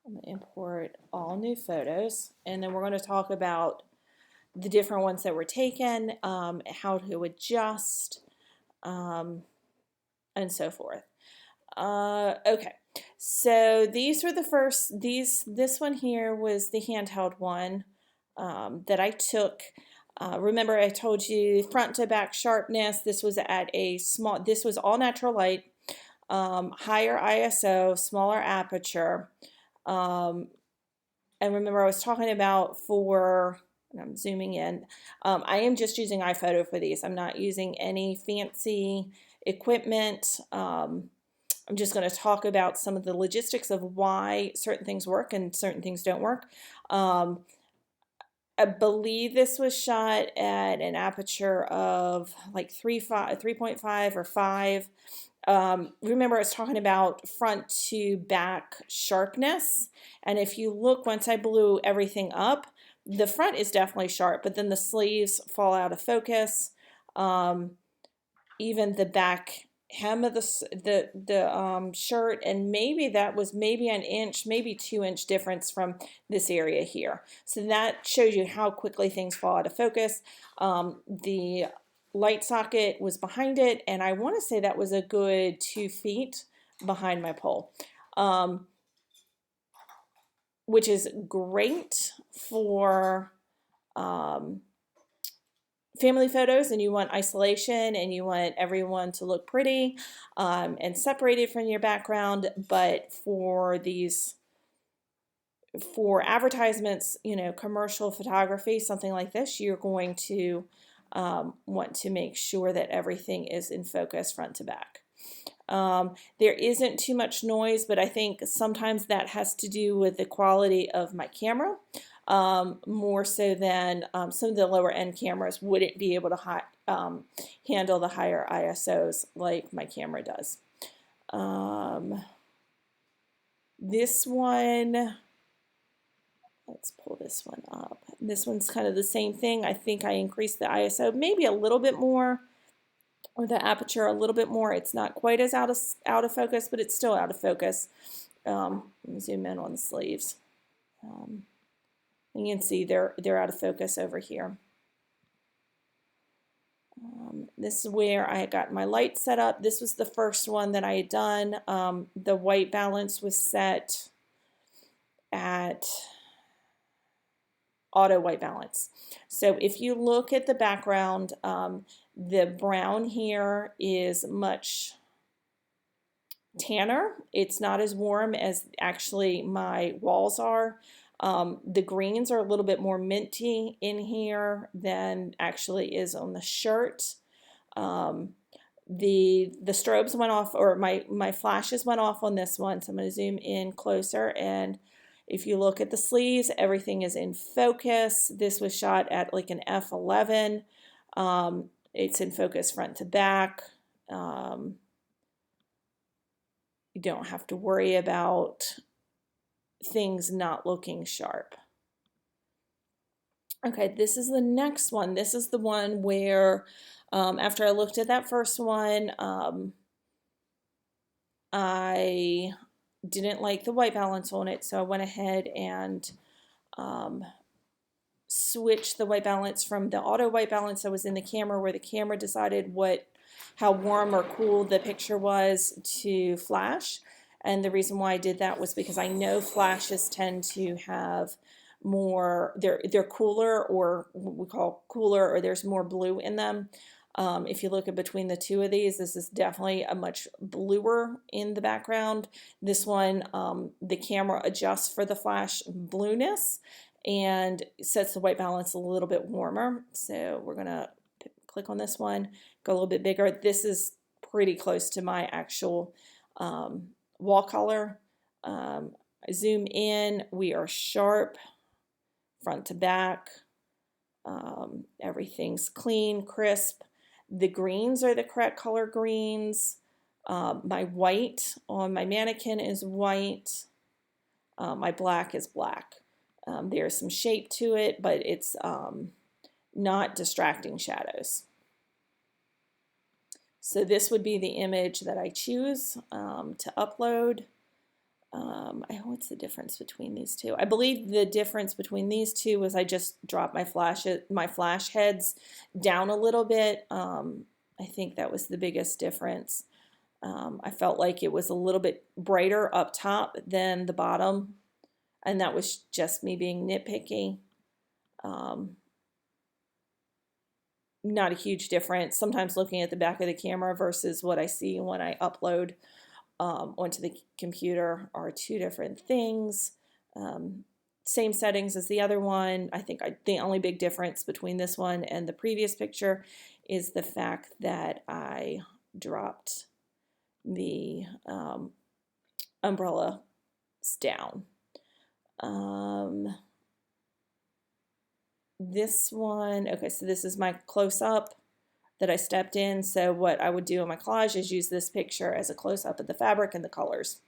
I'm going to import all new photos, and then we're going to talk about the different ones that were taken, how to adjust, um, and so forth. Okay, so these were the first, this one here was the handheld one that I took. Remember I told you front to back sharpness, this was at a small, this was all natural light, higher ISO, smaller aperture. Um, and remember I was talking about for, and I'm zooming in, I am just using iPhoto for these. I'm not using any fancy equipment. I'm just going to talk about some of the logistics of why certain things work and certain things don't work. Um, I believe this was shot at an aperture of like 3.5 or 5. Remember I was talking about front to back sharpness, and if you look, once I blew everything up, the front is definitely sharp, but then the sleeves fall out of focus. Um, Even the back hem of the shirt, and maybe that was maybe an inch, maybe 2 inch difference from this area here. So that shows you how quickly things fall out of focus. The light socket was behind it, and I want to say that was a good 2 feet behind my pole, which is great for um, family photos, and you want isolation and you want everyone to look pretty and separated from your background. But for these, for advertisements, you know, commercial photography, something like this, you're going to want to make sure that everything is in focus front to back. There isn't too much noise, but I think sometimes that has to do with the quality of my camera, more so than some of the lower end cameras wouldn't be able to handle the higher ISOs like my camera does. This one, let's pull this one up. This one's kind of the same thing. I think I increased the ISO maybe a little bit more, or the aperture a little bit more. It's not quite as out of focus, but it's still out of focus. Let me zoom in on the sleeves. You can see they're out of focus over here. This is where I got my light set up. This was the first one that I had done. The white balance was set at auto white balance. So if you look at the background, the brown here is much tanner. It's not as warm as actually my walls are. The greens are a little bit more minty in here than actually is on the shirt. The strobes went off, or my flashes went off on this one, so I'm going to zoom in closer, and if you look at the sleeves, everything is in focus. This was shot at like an f11. It's in focus front to back. You don't have to worry about things not looking sharp. Okay, this is the next one. This is the one where after I looked at that first one, I didn't like the white balance on it, so I went ahead and switched the white balance from the auto white balance that was in the camera, where the camera decided how warm or cool the picture was, to flash. And the reason why I did that was because I know flashes tend to have more, they're cooler, or what we call cooler, or there's more blue in them. If you look at between the two of these, this is definitely a much bluer in the background. This one, the camera adjusts for the flash blueness and sets the white balance a little bit warmer. So we're gonna click on this one, go a little bit bigger. This is pretty close to my actual wall color. I zoom in, we are sharp front to back. Everything's clean, crisp. The greens are the correct color greens. My white on my mannequin is white. My black is black. There's some shape to it, but it's not distracting shadows. So this would be the image that I choose to upload. What's the difference between these two? I believe the difference between these two was I just dropped my flash heads down a little bit. I think that was the biggest difference. I felt like it was a little bit brighter up top than the bottom, and that was just me being nitpicky. Not a huge difference. Sometimes looking at the back of the camera versus what I see when I upload onto the computer are two different things. Same settings as the other one. I think the only big difference between this one and the previous picture is the fact that I dropped the umbrellas down. This one, okay, so this is my close-up that I stepped in. So what I would do in my collage is use this picture as a close-up of the fabric and the colors.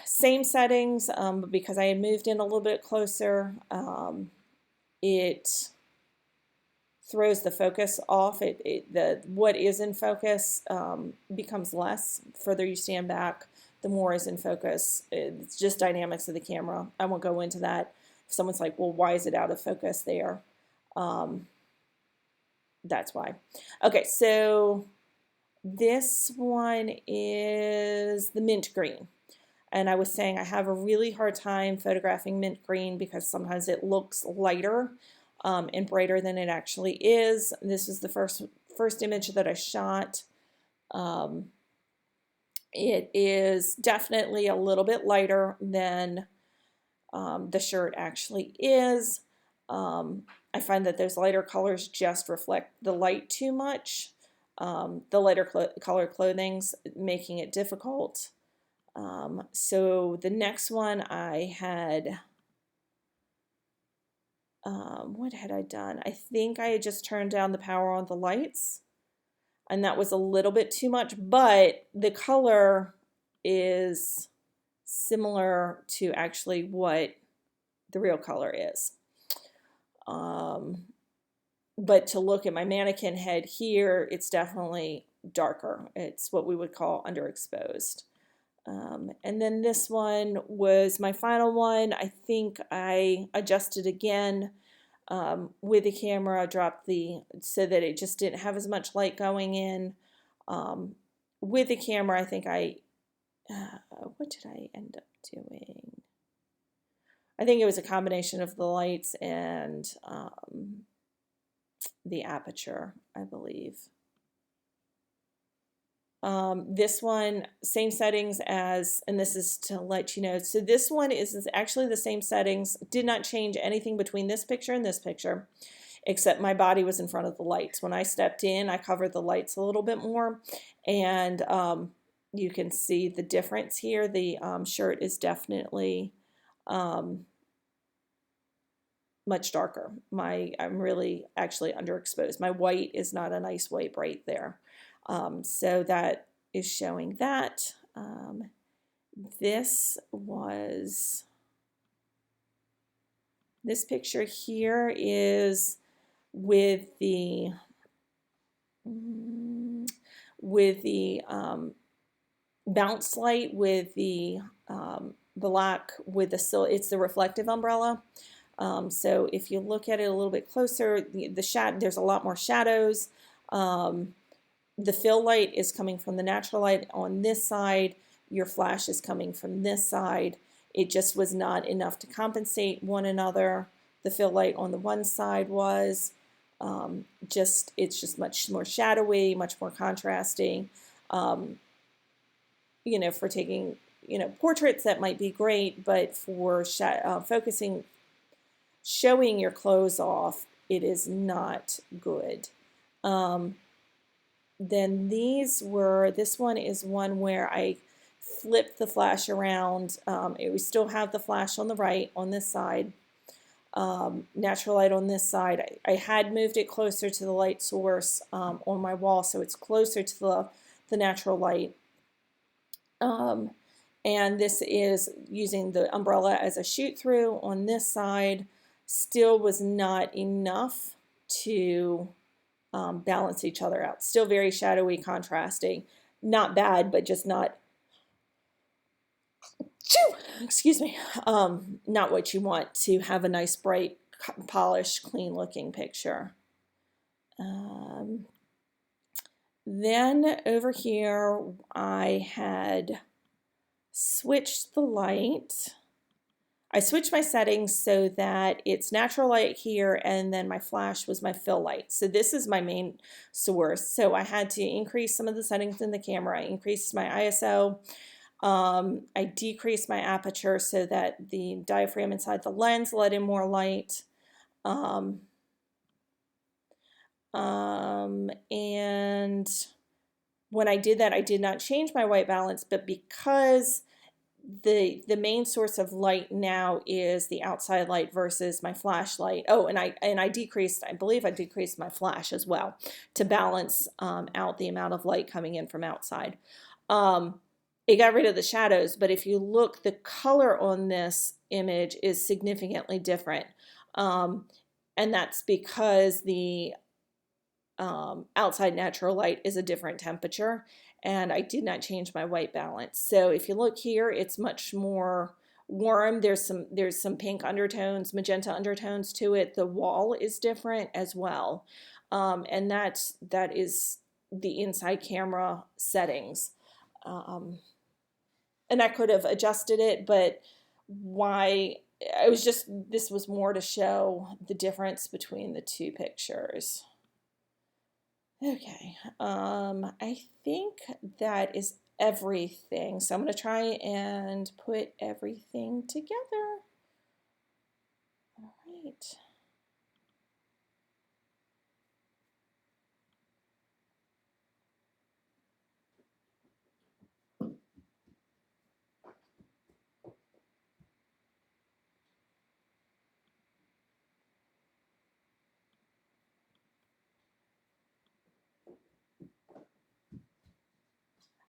Same settings, but because I had moved in a little bit closer, it throws the focus off. What is in focus becomes less. The further you stand back, the more is in focus. It's just dynamics of the camera. I won't go into that. If someone's like, well, why is it out of focus there? That's why. Okay, so this one is the mint green. And I was saying I have a really hard time photographing mint green because sometimes it looks lighter and brighter than it actually is. This is the first image that I shot. It is definitely a little bit lighter than the shirt actually is. I find that those lighter colors just reflect the light too much. The lighter color clothing's making it difficult. So the next one I had, what had I done? I think I had just turned down the power on the lights, and that was a little bit too much, but the color is similar to actually what the real color is. But to look at my mannequin head here, it's definitely darker. It's what we would call underexposed. And then this one was my final one. I think I adjusted again with the camera, dropped so that it just didn't have as much light going in. With the camera, I think what did I end up doing? I think it was a combination of the lights and the aperture, I believe. This one, same settings as, and this is to let you know, so this one is actually the same settings, did not change anything between this picture and this picture, except my body was in front of the lights. When I stepped in, I covered the lights a little bit more, and you can see the difference here. The shirt is definitely much darker. I'm really actually underexposed. My white is not a nice white right there. So that is showing that. This picture here is with the bounce light, with the black, with the it's the reflective umbrella. So if you look at it a little bit closer, there's a lot more shadows. The fill light is coming from the natural light on this side. Your flash is coming from this side. It just was not enough to compensate one another. The fill light on the one side was it's just much more shadowy, much more contrasting. For taking portraits, that might be great, but for focusing, showing your clothes off, it is not good. Then this one is one where I flipped the flash around. We still have the flash on the right on this side, natural light on this side. I had moved it closer to the light source on my wall, so it's closer to the natural light. And this is using the umbrella as a shoot through on this side. Still was not enough to balance each other out. Still very shadowy, contrasting. Not bad, but just not Excuse me. Not what you want to have a nice, bright, polished, clean looking picture. Then over here, I had switched the light. I switched my settings so that it's natural light here, and then my flash was my fill light. So this is my main source. So I had to increase some of the settings in the camera. I increased my ISO. I decreased my aperture so that the diaphragm inside the lens let in more light. And when I did that, I did not change my white balance, but because the main source of light now is the outside light versus my flashlight. Oh, and I decreased, I believe I decreased my flash as well to balance out the amount of light coming in from outside. It got rid of the shadows, but if you look, the color on this image is significantly different. And that's because the outside natural light is a different temperature, and I did not change my white balance. So if you look here, it's much more warm. There's some pink undertones, magenta undertones to it. The wall is different as well, and that is the inside camera settings. And I could have adjusted it, but why? This was more to show the difference between the two pictures. Okay, I think that is everything. So I'm going to try and put everything together. All right.